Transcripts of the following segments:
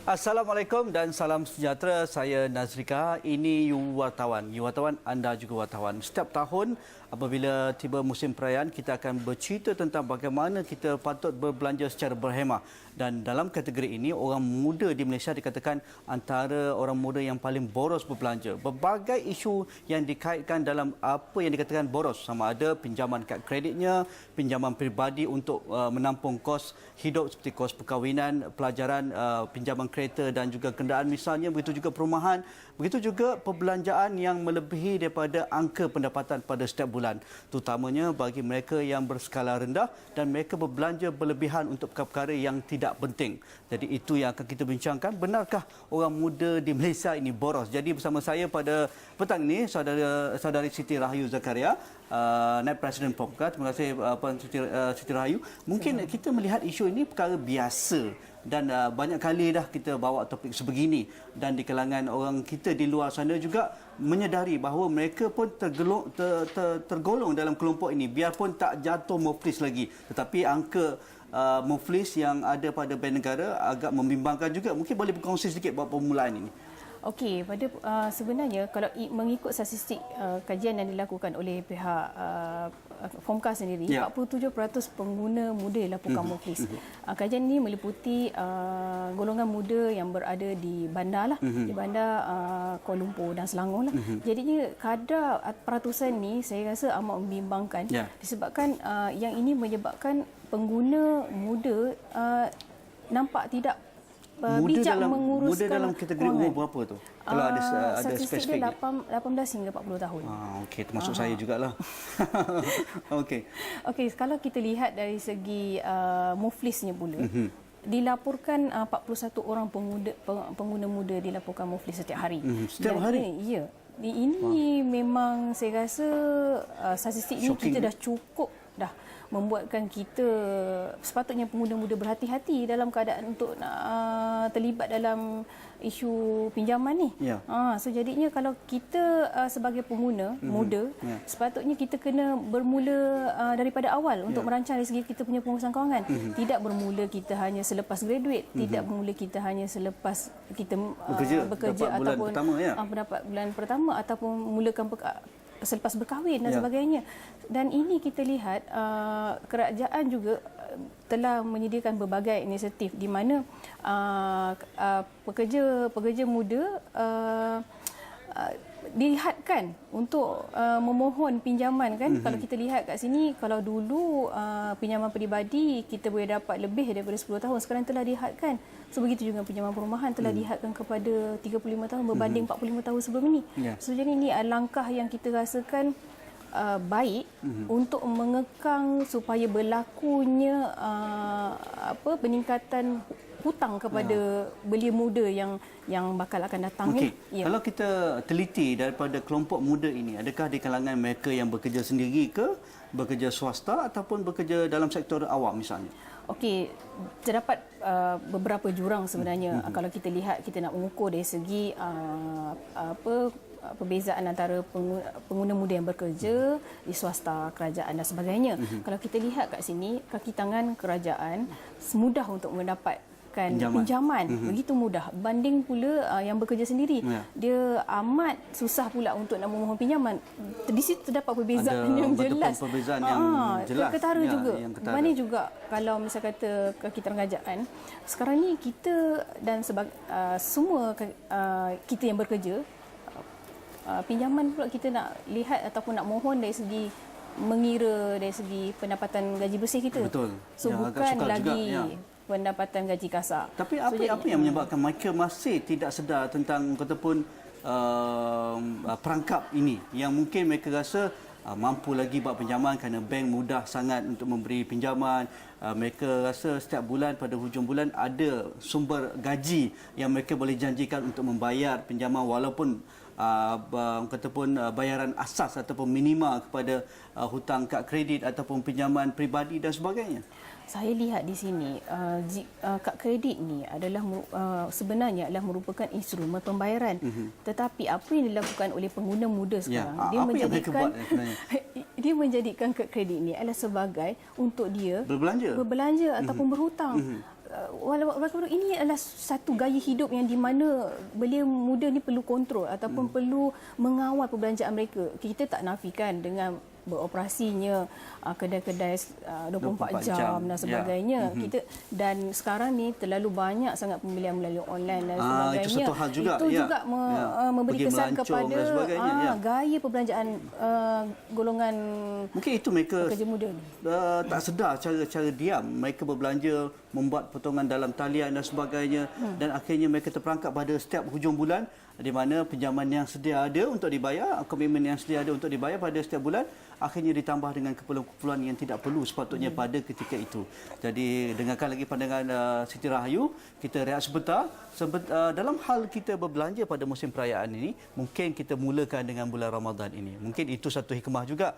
Assalamualaikum dan salam sejahtera. Saya Nazrika. Ini You Wartawan. You Wartawan, anda juga wartawan. Setiap tahun apabila tiba musim perayaan, kita akan bercerita tentang bagaimana kita patut berbelanja secara berhemah. Dan dalam kategori ini, orang muda di Malaysia dikatakan antara orang muda yang paling boros berbelanja. Berbagai isu yang dikaitkan dalam apa yang dikatakan boros, sama ada pinjaman kad kreditnya, pinjaman peribadi untuk menampung kos hidup seperti kos perkahwinan, pelajaran, pinjaman kereta dan juga kenderaan misalnya, begitu juga perumahan, begitu juga perbelanjaan yang melebihi daripada angka pendapatan pada setiap bulan, terutamanya bagi mereka yang berskala rendah dan mereka berbelanja berlebihan untuk perkara-perkara yang tidak penting. Jadi itu yang akan kita bincangkan. Benarkah orang muda di Malaysia ini boros? Jadi bersama saya pada petang ini saudari Siti Rahayu Zakaria, Naib Presiden POMCA. Terima kasih Siti Rahayu. Mungkin kita melihat isu ini perkara biasa dan banyak kali dah kita bawa topik sebegini, dan di kalangan orang kita di luar sana juga menyedari bahawa mereka pun tergolong dalam kelompok ini, biarpun tak jatuh muflis lagi, tetapi angka muflis yang ada pada Bank Negara agak membimbangkan juga. Mungkin boleh berkongsi sedikit buat permulaan ini. Okey, pada sebenarnya kalau mengikut statistik kajian yang dilakukan oleh pihak POMCA sendiri, 47% pengguna muda dilaporkan muflis. Kajian ini meliputi golongan muda yang berada di bandar lah, di bandar Kuala Lumpur dan Selangor lah. Jadinya kadar peratusan ni saya rasa amat membimbangkan, disebabkan yang ini menyebabkan pengguna muda nampak tidak bijak menguruskan muda dalam kategori umur berapa tu? Kalau ada spesifik dia 18 hingga 40 tahun. Okey, termasuk saya jugalah. Okey. Okey, kalau kita lihat dari segi muflisnya pula, dilaporkan 41 orang pengguna muda dilaporkan muflis setiap hari. Setiap hari? Ya. Ini memang saya rasa statistik ini kita dah cukup dah membuatkan kita sepatutnya pengguna muda berhati-hati dalam keadaan untuk nak terlibat dalam isu pinjaman ni. So jadinya kalau kita sebagai pengguna muda, sepatutnya kita kena bermula daripada awal untuk merancang dari segi kita punya pengurusan kewangan. Tidak bermula kita hanya selepas graduate, tidak bermula kita hanya selepas kita bekerja ataupun mendapat bulan pertama ataupun mulakan selepas berkahwin dan sebagainya. Dan ini kita lihat kerajaan juga telah menyediakan berbagai inisiatif di mana pekerja muda dilihatkan untuk memohon pinjaman kan. Kalau kita lihat kat sini, kalau dulu pinjaman peribadi kita boleh dapat lebih daripada 10 tahun, sekarang telah dilihatkan. So begitu juga pinjaman perumahan telah dilihatkan kepada 35 tahun berbanding 45 tahun sebelum ini. So jadi ini langkah yang kita rasakan baik untuk mengekang supaya berlakunya peningkatan hutang kepada belia muda yang bakal akan datang. Kalau kita teliti daripada kelompok muda ini, adakah di kalangan mereka yang bekerja sendiri ke, bekerja swasta ataupun bekerja dalam sektor awam misalnya? Okey, terdapat beberapa jurang sebenarnya. Kalau kita lihat, kita nak mengukur dari segi perbezaan antara pengguna muda yang bekerja di swasta, kerajaan dan sebagainya. Kalau kita lihat kat sini, kaki tangan kerajaan mudah untuk mendapatkan pinjaman. Begitu mudah banding pula yang bekerja sendiri. Dia amat susah pula untuk nak memohon pinjaman. Di situ terdapat perbezaan yang jelas. Perbezaan yang jelas. Ketara juga. Banding juga kalau misal kata kaki tangan kerajaan, sekarang ni kita dan semua kita yang bekerja, pinjaman pula kita nak lihat ataupun nak mohon dari segi mengira dari segi pendapatan gaji bersih kita. Betul. So bukan lagi pendapatan gaji kasar. Tapi apa yang menyebabkan mereka masih tidak sedar tentang kataupun perangkap ini, yang mungkin mereka rasa mampu lagi buat pinjaman kerana bank mudah sangat untuk memberi pinjaman. Mereka rasa setiap bulan pada hujung bulan ada sumber gaji yang mereka boleh janjikan untuk membayar pinjaman walaupun bayaran asas ataupun minima kepada hutang kad kredit ataupun pinjaman peribadi dan sebagainya. Saya lihat di sini kad kredit ni adalah sebenarnya adalah merupakan instrumen pembayaran. Tetapi apa yang dilakukan oleh pengguna muda sekarang, dia menjadikan kad kredit ni adalah sebagai untuk dia berbelanja ataupun berhutang. walaupun ini adalah satu gaya hidup yang di mana belia muda ni perlu kontrol ataupun perlu mengawal perbelanjaan mereka. Kita tak nafikan dengan beroperasinya kedai-kedai 24 jam dan sebagainya. Kita dan sekarang ni terlalu banyak sangat pembelian melalui online dan sebagainya. Itu satu hal juga. Itu juga memberi kesan kepada gaya perbelanjaan golongan mungkin itu mereka pekerja muda ni. Tak sedar cara diam mereka berbelanja, membuat potongan dalam talian dan sebagainya, dan akhirnya mereka terperangkap pada setiap hujung bulan di mana pinjaman yang sedia ada untuk dibayar, komitmen yang sedia ada untuk dibayar pada setiap bulan, akhirnya ditambah dengan keperluan-keperluan yang tidak perlu sepatutnya pada ketika itu. Jadi dengarkan lagi pandangan Siti Rahayu. Kita rehat sebentar. Dalam hal kita berbelanja pada musim perayaan ini, mungkin kita mulakan dengan bulan Ramadan ini. Mungkin itu satu hikmah juga.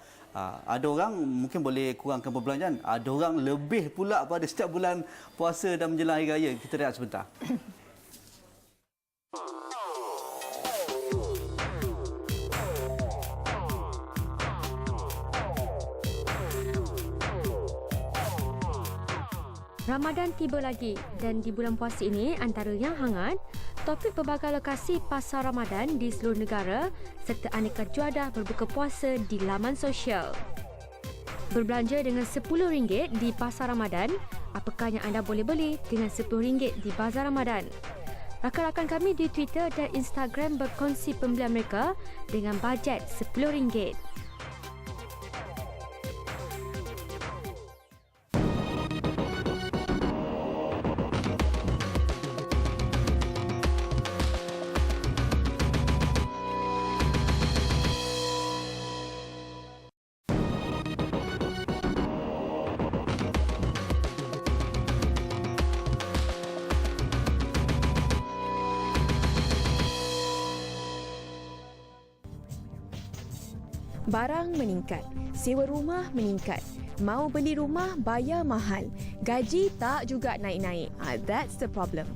Ada orang mungkin boleh kurangkan perbelanjaan, ada orang lebih pula pada setiap bulan puasa dan menjelang hari raya. Kita rehat sebentar. Ramadan tiba lagi dan di bulan puasa ini antara yang hangat, topik berbagai lokasi pasar Ramadan di seluruh negara serta aneka juadah berbuka puasa di laman sosial. Berbelanja dengan RM10 di pasar Ramadan, apakah yang anda boleh beli dengan RM10 di bazar Ramadan? Rakan-rakan kami di Twitter dan Instagram berkongsi pembelian mereka dengan bajet RM10. Barang meningkat, sewa rumah meningkat, mau beli rumah bayar mahal, gaji tak juga naik-naik. That's the problem.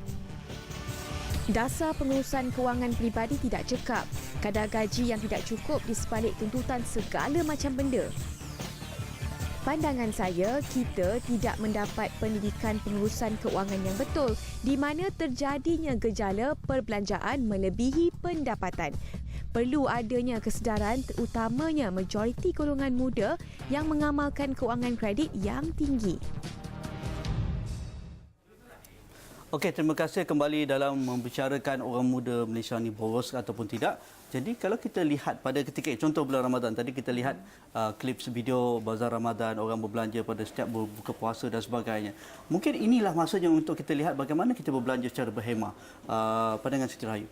Dasar pengurusan kewangan peribadi tidak cekap, kadar gaji yang tidak cukup di sebalik tuntutan segala macam benda. Pandangan saya, kita tidak mendapat pendidikan pengurusan kewangan yang betul di mana terjadinya gejala perbelanjaan melebihi pendapatan. Perlu adanya kesedaran terutamanya majoriti golongan muda yang mengamalkan kewangan kredit yang tinggi. Okey, terima kasih kembali dalam membicarakan orang muda Malaysia ni boros ataupun tidak. Jadi kalau kita lihat pada ketika contoh bulan Ramadan tadi, kita lihat klip video bazar Ramadan, orang berbelanja pada setiap buka puasa dan sebagainya. Mungkin inilah masanya untuk kita lihat bagaimana kita berbelanja secara berhemah. Pandangan Siti Rahayu.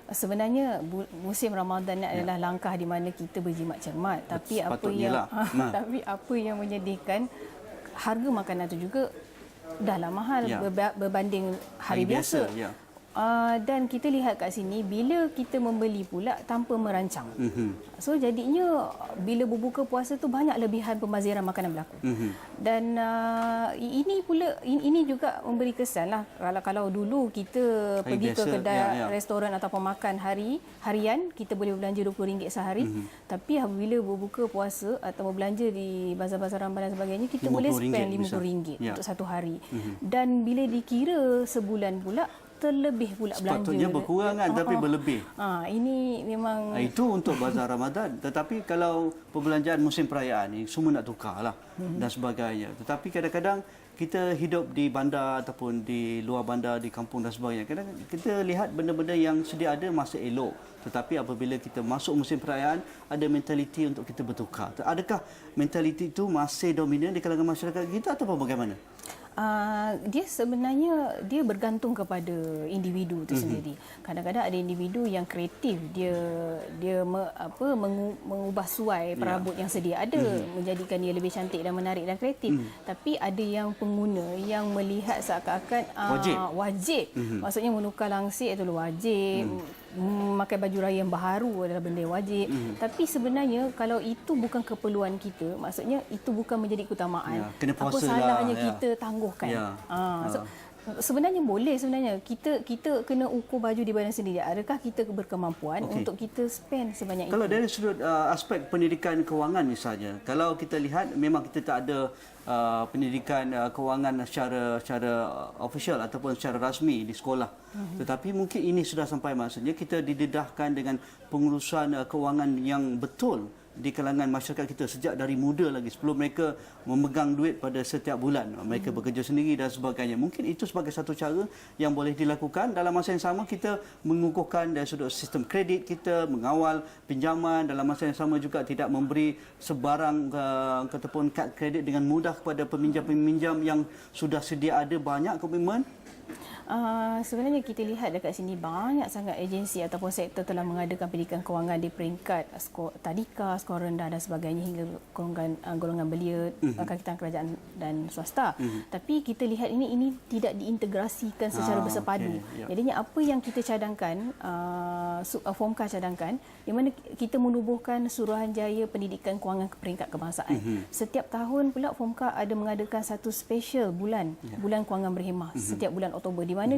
Sebenarnya musim Ramadan adalah langkah di mana kita berjimat cermat, tapi apa yang menyedihkan, harga makanan itu juga dahlah mahal berbanding hari biasa. Dan kita lihat kat sini, bila kita membeli pula tanpa merancang. So jadinya bila berbuka puasa tu banyak lebihan pembaziran makanan berlaku. Dan ini juga memberi kesan lah. Kalau dulu kita pergi ke kedai restoran ataupun makan harian, kita boleh berbelanja RM20 sehari. Tapi apabila berbuka puasa atau berbelanja di bazar-bazar Ramadan dan sebagainya, kita boleh spend RM50 untuk satu hari. Dan bila dikira sebulan pula, terlebih pula belanja. Sepatutnya berkurangan tapi berlebih. Ini memang itu untuk bazar Ramadan. Tetapi kalau perbelanjaan musim perayaan ni semua nak tukarlah dan sebagainya. Tetapi kadang-kadang kita hidup di bandar ataupun di luar bandar, di kampung dan sebagainya. Kadang kita lihat benda-benda yang sedia ada masih elok. Tetapi apabila kita masuk musim perayaan, ada mentaliti untuk kita bertukar. Adakah mentaliti itu masih dominan di kalangan masyarakat kita ataupun bagaimana? Dia sebenarnya dia bergantung kepada individu itu sendiri. Kadang-kadang ada individu yang kreatif, dia mengubah suai perabot yang sedia ada, menjadikan dia lebih cantik dan menarik dan kreatif. Tapi ada yang pengguna yang melihat seakan-akan wajib. Maksudnya menukar langsir itu wajib. Memakai baju raya yang baharu adalah benda yang wajib. Tapi sebenarnya kalau itu bukan keperluan kita, maksudnya itu bukan menjadi keutamaan. Apa salahnya kita tangguhkan? Sebenarnya boleh sebenarnya. Kita kena ukur baju di badan sendiri. Adakah kita berkemampuan untuk kita spend sebanyak Kalau itu? dari sudut aspek pendidikan kewangan misalnya, kalau kita lihat memang kita tak ada pendidikan kewangan secara official ataupun secara rasmi di sekolah. Tetapi mungkin ini sudah sampai masanya kita didedahkan dengan pengurusan kewangan yang betul di kalangan masyarakat kita sejak dari muda lagi, sebelum mereka memegang duit pada setiap bulan. Mereka bekerja sendiri dan sebagainya. Mungkin itu sebagai satu cara yang boleh dilakukan. Dalam masa yang sama kita mengukuhkan dari sudut sistem kredit kita, mengawal pinjaman. Dalam masa yang sama juga tidak memberi sebarang ataupun kad kredit dengan mudah kepada peminjam-peminjam yang sudah sedia ada banyak komitmen. Sebenarnya kita lihat dekat sini banyak sangat agensi ataupun sektor telah mengadakan pendidikan kewangan di peringkat tadika, skor rendah dan sebagainya hingga golongan belia, kakitan kerajaan dan swasta. Tapi kita lihat ini tidak diintegrasikan secara bersepadu. Jadinya apa yang kita cadangkan, Fomka cadangkan, di mana kita menubuhkan Suruhanjaya Pendidikan Kewangan Peringkat Kebangsaan. Setiap tahun pula Fomka ada mengadakan satu special bulan kewangan berhemah setiap bulan Oktober, di mana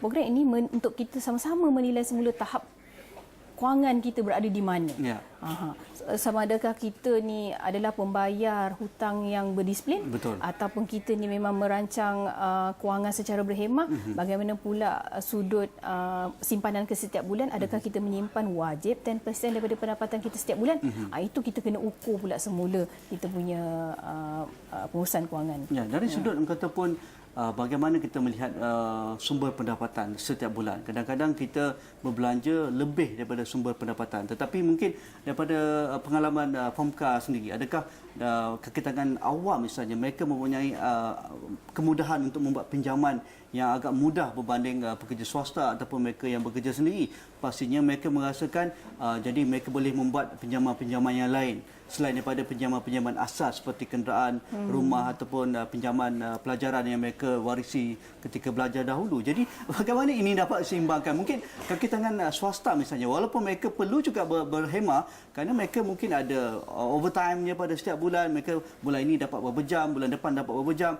program ini untuk kita sama-sama menilai semula tahap kewangan kita berada di mana. Sama adakah kita ni adalah pembayar hutang yang berdisiplin, ataupun kita ni memang merancang kewangan secara berhemah. Bagaimana pula sudut simpanan ke setiap bulan, adakah kita menyimpan wajib 10% daripada pendapatan kita setiap bulan. Itu kita kena ukur pula semula kita punya pengurusan kewangan. Dari sudut kata pun bagaimana kita melihat sumber pendapatan setiap bulan. Kadang-kadang kita berbelanja lebih daripada sumber pendapatan. Tetapi mungkin daripada pengalaman Fomka sendiri, adakah kakitangan awam misalnya, mereka mempunyai kemudahan untuk membuat pinjaman yang agak mudah berbanding pekerja swasta ataupun mereka yang bekerja sendiri? Pastinya mereka merasakan jadi mereka boleh membuat pinjaman-pinjaman yang lain selain daripada pinjaman-pinjaman asas seperti kenderaan, rumah ataupun pinjaman pelajaran yang mereka warisi ketika belajar dahulu. Jadi bagaimana ini dapat seimbangkan? Mungkin kaki tangan swasta misalnya, walaupun mereka perlu juga berhemah kerana mereka mungkin ada overtime-nya pada setiap bulan. Mereka bulan ini dapat berapa jam, bulan depan dapat berapa jam.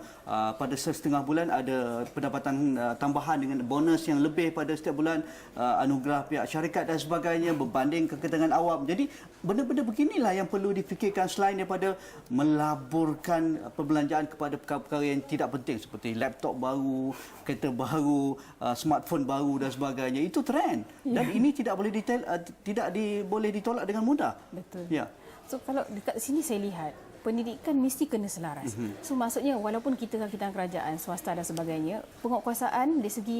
Pada setengah bulan ada pendapatan tambahan dengan bonus yang lebih pada setiap bulan, anugerah pihak syarikat dan sebagainya berbanding kaki tangan awam. Jadi benda-benda beginilah yang perlu difikirkan selain daripada melaburkan perbelanjaan kepada perkara-perkara yang tidak penting seperti laptop baru, kereta baru, smartphone baru dan sebagainya. Itu trend dan ini tidak boleh boleh ditolak dengan mudah. Betul. Ya. So kalau dekat sini saya lihat pendidikan mesti kena selaras. So maksudnya walaupun kita kakitan kerajaan, swasta dan sebagainya, penguatkuasaan dari segi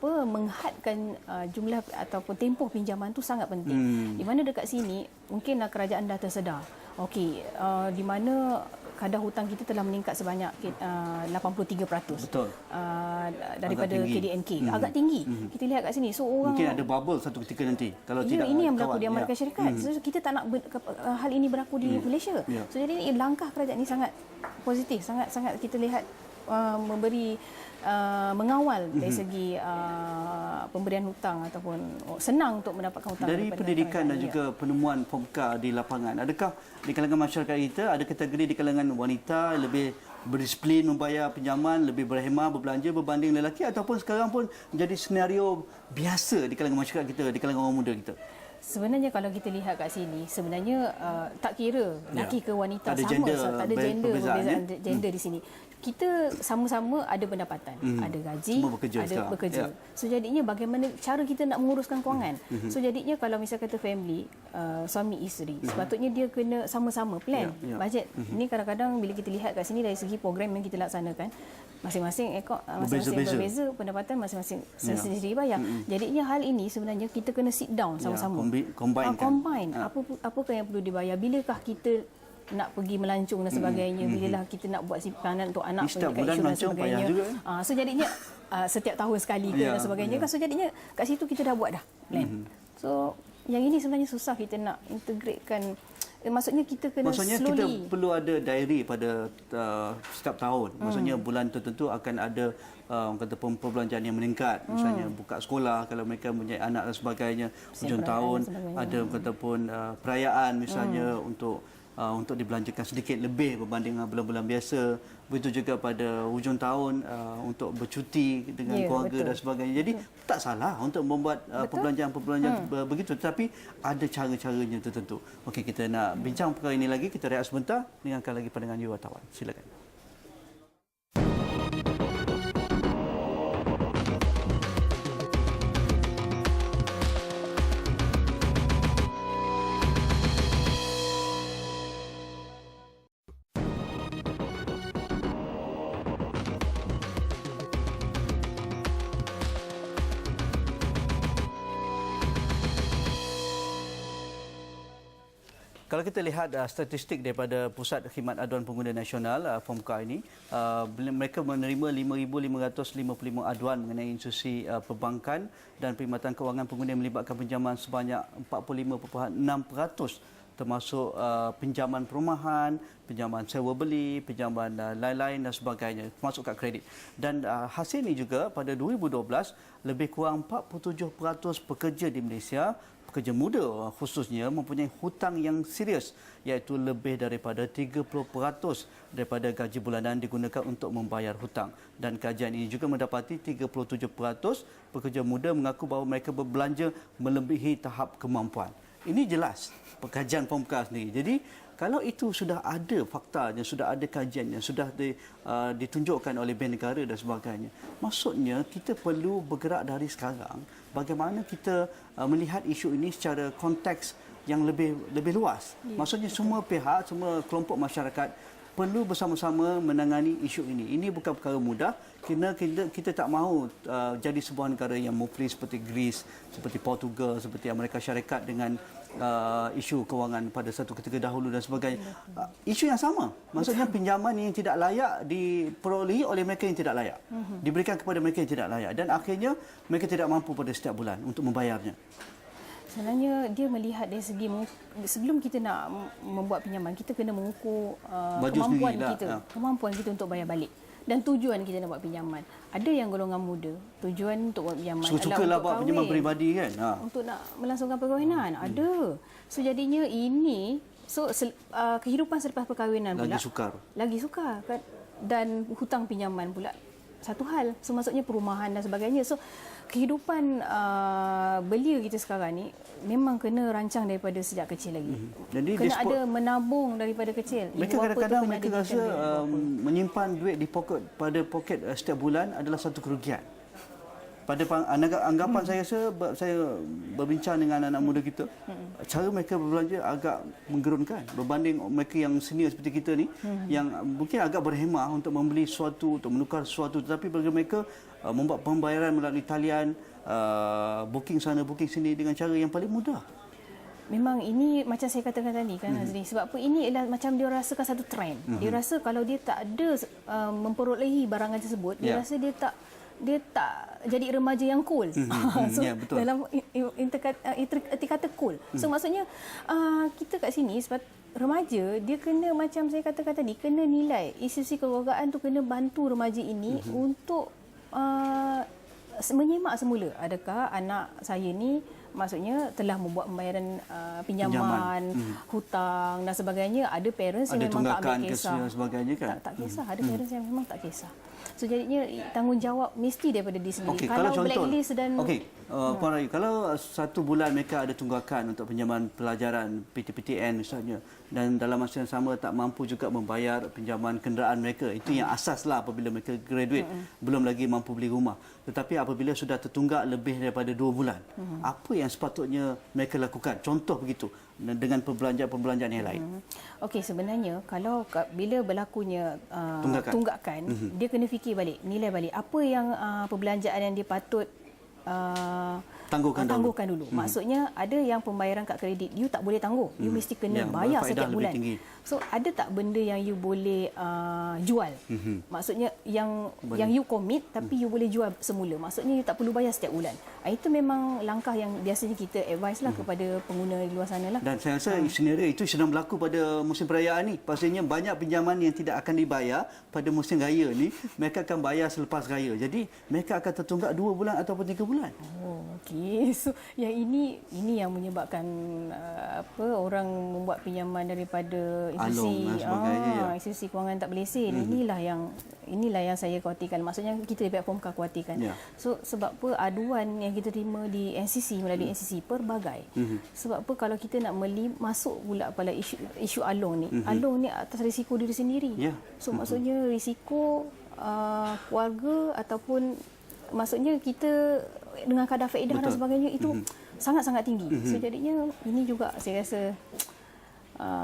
menghadkan jumlah ataupun tempoh pinjaman tu sangat penting. Di mana dekat sini mungkin kerajaan dah tersedar. Okey, di mana kadar hutang kita telah meningkat sebanyak 83%. Betul. Daripada KDNK. Agak tinggi. Kita lihat kat sini. So orang mungkin ada bubble satu ketika nanti kalau tidak ini yang berlaku di Amerika Syarikat. So kita tak nak hal ini berlaku di Malaysia. So jadi langkah kerajaan ini sangat positif, sangat kita lihat memberi mengawal dari segi pemberian hutang ataupun senang untuk mendapatkan hutang dari pendidikan dan juga penemuan Fomka di lapangan. Adakah di kalangan masyarakat kita ada kategori di kalangan wanita lebih berdisiplin membayar pinjaman, lebih berhemah berbelanja berbanding lelaki, ataupun sekarang pun menjadi senario biasa di kalangan masyarakat kita, di kalangan orang muda kita? Sebenarnya kalau kita lihat kat sini, sebenarnya tak kira lelaki ke wanita, tak ada sama, gender, tak ada perbezaan gender di sini. Kita sama-sama ada pendapatan, ada gaji, ada bekerja. So jadinya bagaimana cara kita nak menguruskan kewangan. So jadinya kalau misal kata family, suami isteri, sepatutnya dia kena sama-sama plan bajet. Ini kadang-kadang bila kita lihat kat sini dari segi program yang kita laksanakan, masing-masing berbeza, pendapatan masing-masing sendiri bayar. Jadinya hal ini sebenarnya kita kena sit down sama-sama. Combine. Apakah yang perlu dibayar? Bilakah kita nak pergi melancong dan sebagainya, bilalah kita nak buat simpanan untuk anak setiap bulan melancong payah juga. So jadinya setiap tahun sekali ke dan sebagainya kan. So jadinya kat situ kita dah buat dah plan. So yang ini sebenarnya susah kita nak integratekan. Maksudnya kita kena slowly. Kita perlu ada diary pada setiap tahun. Maksudnya bulan tertentu akan ada kata perbelanjaan yang meningkat. Misalnya buka sekolah kalau mereka mempunyai anak dan sebagainya. Hujung tahun ada kata pun perayaan misalnya untuk untuk dibelanjakan sedikit lebih berbanding bulan-bulan biasa. Begitu juga pada hujung tahun untuk bercuti dengan keluarga dan sebagainya. Jadi tak salah untuk membuat perbelanjaan begitu, tetapi ada cara-caranya tertentu. Okey, kita nak bincang perkara ini lagi, kita rehat sebentar, dengarkan lagi pandangan you wartawan. Silakan. Kalau kita lihat statistik daripada Pusat Khidmat Aduan Pengguna Nasional POMKA ini, mereka menerima 5,555 aduan mengenai institusi perbankan dan perkhidmatan kewangan pengguna yang melibatkan pinjaman sebanyak 45.6%, termasuk pinjaman perumahan, pinjaman sewa beli, pinjaman lain-lain dan sebagainya, termasuk kad kredit. Dan hasil ini juga pada 2012, lebih kurang 47% pekerja di Malaysia, pekerja muda khususnya, mempunyai hutang yang serius, iaitu lebih daripada 30% daripada gaji bulanan digunakan untuk membayar hutang. Dan kajian ini juga mendapati 37% pekerja muda mengaku bahawa mereka berbelanja melebihi tahap kemampuan. Ini jelas kajian POMKA sendiri. Jadi kalau itu sudah ada faktanya, sudah ada kajiannya, sudah ditunjukkan oleh Bank Negara dan sebagainya, maksudnya kita perlu bergerak dari sekarang bagaimana kita melihat isu ini secara konteks yang lebih luas. Maksudnya semua pihak, semua kelompok masyarakat perlu bersama-sama menangani isu ini. Ini bukan perkara mudah. Kita tak mahu jadi sebuah negara yang muflis seperti Greece, seperti Portugal, seperti Amerika Syarikat dengan isu kewangan pada satu ketika dahulu dan sebagainya. Isu yang sama. Maksudnya pinjaman yang tidak layak diperolehi oleh mereka yang tidak layak. Diberikan kepada mereka yang tidak layak. Dan akhirnya mereka tidak mampu pada setiap bulan untuk membayarnya. Sebenarnya dia melihat dari segi sebelum kita nak membuat pinjaman, kita kena mengukur kemampuan kita, kemampuan kita untuk bayar balik dan tujuan kita nak buat pinjaman. Ada yang golongan muda, tujuan untuk buat pinjaman suka-sukalah buat pinjaman peribadi kan. Untuk nak melangsungkan perkahwinan. Ada. So jadinya ini kehidupan selepas perkahwinan pula lagi sukar kan? Dan hutang pinjaman pula satu hal. So maksudnya perumahan dan sebagainya. So kehidupan belia kita sekarang ni memang kena rancang daripada sejak kecil lagi. Jadi kena ada menabung daripada kecil. Mereka kadang-kadang mereka rasa menyimpan duit di poket setiap bulan adalah satu kerugian. Pada anggapan saya berbincang dengan anak muda kita, cara mereka berbelanja agak menggerunkan berbanding mereka yang senior seperti kita ni, yang mungkin agak berhemah untuk membeli sesuatu, untuk menukar sesuatu, tetapi bagi mereka membuat pembayaran melalui talian, booking sana, booking sini dengan cara yang paling mudah. Memang ini macam saya katakan tadi kan Nazri, sebab apa ini ialah macam dia rasakan satu trend. Dia rasa kalau dia tak ada memperolehi barangan tersebut, dia rasa dia tak jadi remaja yang cool. So, betul. Dalam erti kata cool. So maksudnya kita kat sini sebab remaja, dia kena macam saya katakan tadi, kena nilai institusi kekeluargaan tu kena bantu remaja ini untuk menyimak semula adakah anak saya ni maksudnya telah membuat pembayaran pinjaman, hutang dan sebagainya. Ada parents yang memang tak ambil kisah. Sebagainya kan? Tak kisah. Ada parents yang memang tak kisah. So jadinya tanggungjawab mesti daripada diri sendiri. Kalau blacklist dan Puan Rayu, kalau satu bulan mereka ada tunggakan untuk pinjaman pelajaran PTPTN misalnya, dan dalam masa yang sama tak mampu juga membayar pinjaman kenderaan mereka, itu yang asaslah apabila mereka graduate, belum lagi mampu beli rumah. Tetapi apabila sudah tertunggak lebih daripada 2 bulan, apa yang sepatutnya mereka lakukan? Contoh begitu dengan perbelanjaan yang lain. Okey, sebenarnya kalau bila berlakunya tunggakan, dia kena fikir balik, nilai balik apa yang perbelanjaan yang dia patut tangguhkan dulu. Maksudnya ada yang pembayaran kad kredit you tak boleh tangguh. You mesti kena bayar setiap bulan. So ada tak benda yang you boleh jual? Maksudnya yang you commit tapi you boleh jual semula. Maksudnya you tak perlu bayar setiap bulan. Itu memang langkah yang biasanya kita advise lah kepada pengguna di luar sana lah. Dan saya rasa senario itu sedang berlaku pada musim perayaan ni. Pastinya banyak pinjaman yang tidak akan dibayar pada musim raya ni, mereka akan bayar selepas raya. Jadi mereka akan tertunggak 2 bulan ataupun 3 bulan. Oh, okey. So yang ini yang menyebabkan orang membuat pinjaman daripada institusi Along dan sebagainya, ya. institusi kewangan tak berlesen. Inilah yang saya khawatirkan. Maksudnya kita di pihak POMKA khawatirkan. Ya. So sebab apa aduan yang kita terima di NCC melalui NCC pelbagai. Sebab apa kalau kita nak masuk pula pada isu Along ni. Along ni atas risiko diri sendiri. Ya. So maksudnya risiko keluarga ataupun maksudnya kita dengan kadar faedah dan sebagainya itu sangat-sangat tinggi. So jadinya ini juga saya rasa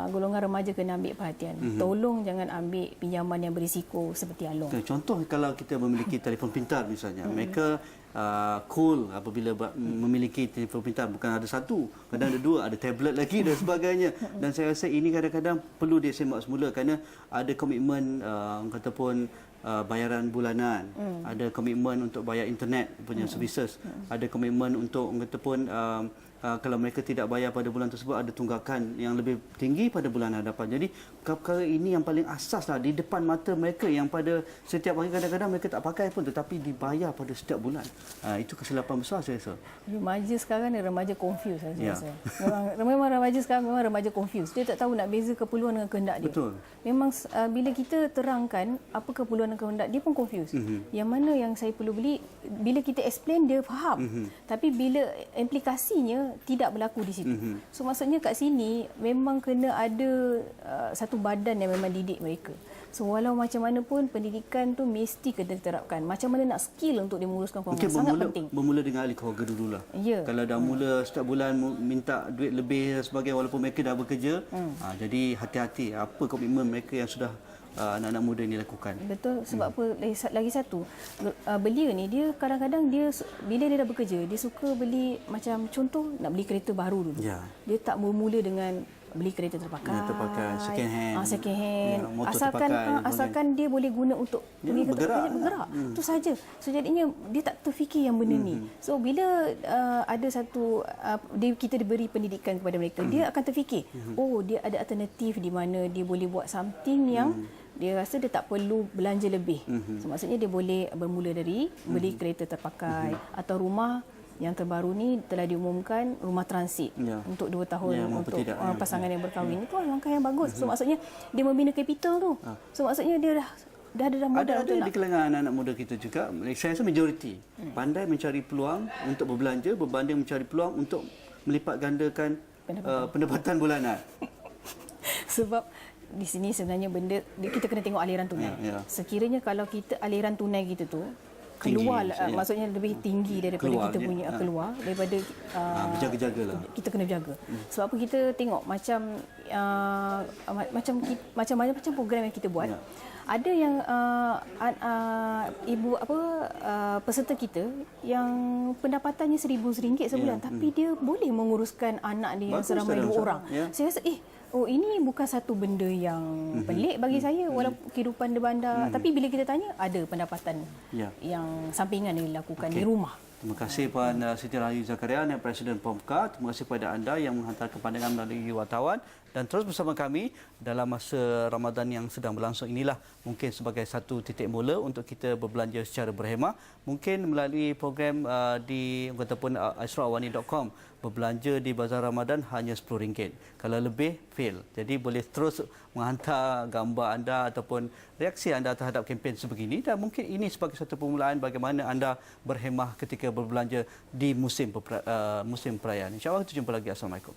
golongan remaja kena ambil perhatian. Tolong jangan ambil pinjaman yang berisiko seperti Along. Contoh kalau kita memiliki telefon pintar misalnya, mereka cool apabila memiliki telefon pintar, bukan ada satu, kadang ada 2, ada tablet lagi dan sebagainya. Dan saya rasa ini kadang-kadang perlu disemak semula kerana ada komitmen kataupun bayaran bulanan, ada komitmen untuk bayar internet punya services, ada komitmen untuk kataupun kalau mereka tidak bayar pada bulan tersebut ada tunggakan yang lebih tinggi pada bulan hadapan. Jadi perkara ini yang paling asas lah di depan mata mereka yang pada setiap hari kadang-kadang mereka tak pakai pun tetapi dibayar pada setiap bulan. Itu kesilapan besar saya rasa. Remaja sekarang ni remaja confused saya Ya. rasa. Memang remaja sekarang memang remaja confused. Dia tak tahu nak beza keperluan dengan kehendak dia. Betul. Memang bila kita terangkan apa keperluan dan kehendak dia pun confused. Yang mana yang saya perlu beli, bila kita explain dia faham. Tapi bila implikasinya tidak berlaku di situ. So maksudnya kat sini memang kena ada satu badan yang memang didik mereka. So walau macam mana pun pendidikan tu mesti kena diterapkan. Macam mana nak skill untuk dia menguruskan kewangan sangat penting. Bermula dengan ahli keluarga dululah. Ya. Kalau dah mula setiap bulan minta duit lebih dan sebagainya walaupun mereka dah bekerja, jadi hati-hati apa komitmen mereka yang sudah anak-anak muda ini lakukan. Betul, sebab apa lagi satu, belia ni dia kadang-kadang dia bila dia dah bekerja dia suka beli macam contoh nak beli kereta baru dulu. Ya. Dia tak bermula dengan beli kereta terpakai. Second hand. Second hand. Ya, motor asalkan terpakai, asalkan dia boleh guna untuk pergi ke bergerak. bergerak. Itu saja. So jadinya dia tak terfikir yang benda ni. So bila ada satu kita diberi pendidikan kepada mereka, dia akan terfikir, oh dia ada alternatif di mana dia boleh buat something yang dia rasa dia tak perlu belanja lebih. So maksudnya dia boleh bermula dari beli kereta terpakai atau rumah yang terbaru ni telah diumumkan rumah transit untuk 2 tahun untuk pasangan yang berkahwin. Itu langkah yang bagus. So maksudnya dia membina kapital tu. So maksudnya dia dah ada modal ada di kalangan anak-anak muda kita juga, saya rasa majoriti pandai mencari peluang untuk berbelanja berbanding mencari peluang untuk melipat gandakan pendapatan bulanan. Sebab di sini sebenarnya benda kita kena tengok aliran tunai. Sekiranya kalau kita aliran tunai kita tu keluar maksudnya lebih tinggi daripada keluar, kita punya keluar daripada berjaga-jagalah. Kita kena jaga. Sebab apa kita tengok macam program yang kita buat. Ada yang peserta kita yang pendapatannya RM1,000 sebulan tapi dia boleh menguruskan anak dia yang seramai 2 orang. Saya rasa ini bukan satu benda yang pelik bagi saya walaupun kehidupan di bandar tapi bila kita tanya ada pendapatan yang sampingan yang dilakukan di rumah. Terima kasih Puan Siti Rahayu Zakaria, Presiden POMKA. Terima kasih kepada anda yang menghantarkan pandangan melalui wartawan dan terus bersama kami dalam masa Ramadan yang sedang berlangsung inilah mungkin sebagai satu titik mula untuk kita berbelanja secara berhemah. Mungkin melalui program di ataupun asrawani.com berbelanja di Bazar Ramadan hanya RM10. Kalau lebih, fail. Jadi boleh terus menghantar gambar anda ataupun reaksi anda terhadap kempen sebegini dan mungkin ini sebagai satu permulaan bagaimana anda berhemah ketika berbelanja di musim perayaan. InsyaAllah kita jumpa lagi. Assalamualaikum.